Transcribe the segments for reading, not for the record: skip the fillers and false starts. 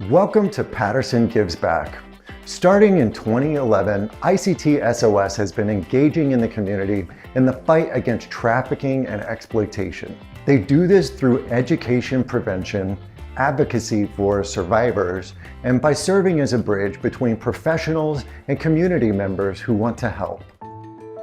Welcome to Patterson Gives Back. Starting in 2011, ICT S.O.S has been engaging in the community in the fight against trafficking and exploitation. They do this through education prevention, advocacy for survivors, and by serving as a bridge between professionals and community members who want to help.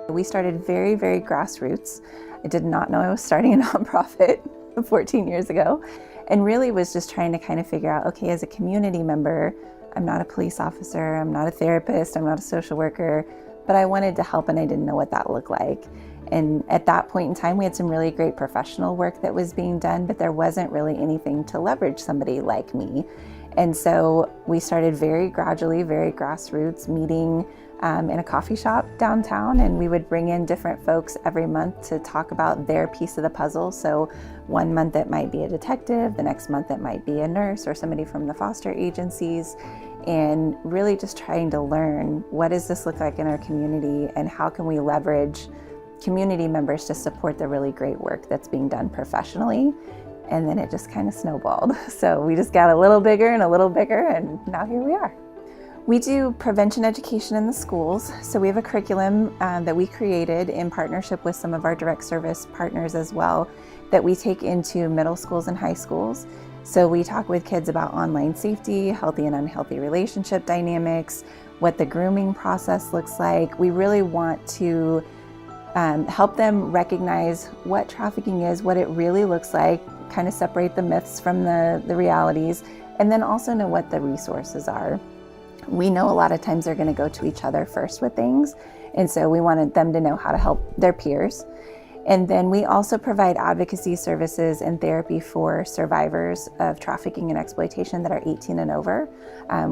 We started very grassroots. I did not know I was starting a nonprofit 14 years ago, and really was just trying to kind of figure out, okay, as a community member, I'm not a police officer, I'm not a therapist, I'm not a social worker, but I wanted to help and I didn't know what that looked like. And at that point in time, we had some really great professional work that was being done, but there wasn't really anything to leverage somebody like me. And so we started very gradually, very grassroots, meeting in a coffee shop downtown, and we would bring in different folks every month to talk about their piece of the puzzle. So one month it might be a detective, the next month it might be a nurse or somebody from the foster agencies, and really just trying to learn, what does this look like in our community and how can we leverage community members to support the really great work that's being done professionally. And then it just kind of snowballed. So we just got a little bigger, and now here we are. We do prevention education in the schools. So we have a curriculum that we created in partnership with some of our direct service partners as well, that we take into middle schools and high schools. So we talk with kids about online safety, healthy and unhealthy relationship dynamics, what the grooming process looks like. We really want to help them recognize what trafficking is, what it really looks like, kind of separate the myths from the realities, and then also know what the resources are. We know a lot of times they're going to go to each other first with things, and so we wanted them to know how to help their peers. And then we also provide advocacy services and therapy for survivors of trafficking and exploitation that are 18 and over.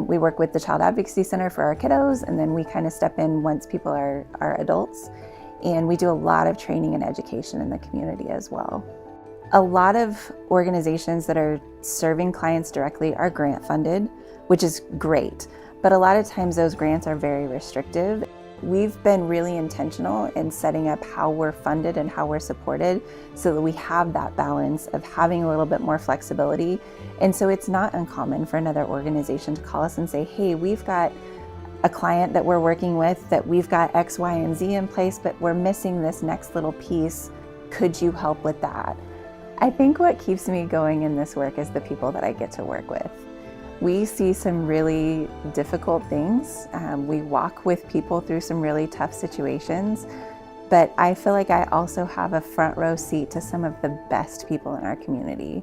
We work with the Child Advocacy Center for our kiddos, and then we kind of step in once people are adults. And we do a lot of training and education in the community as well. A lot of organizations that are serving clients directly are grant funded, which is great, but a lot of times those grants are very restrictive. We've been really intentional in setting up how we're funded and how we're supported so that we have that balance of having a little bit more flexibility. And so it's not uncommon for another organization to call us and say, hey, we've got a client that we're working with that we've got X, Y, and Z in place, but we're missing this next little piece. Could you help with that? I think what keeps me going in this work is the people that I get to work with. We see some really difficult things. We walk with people through some really tough situations, but I feel like I also have a front row seat to some of the best people in our community.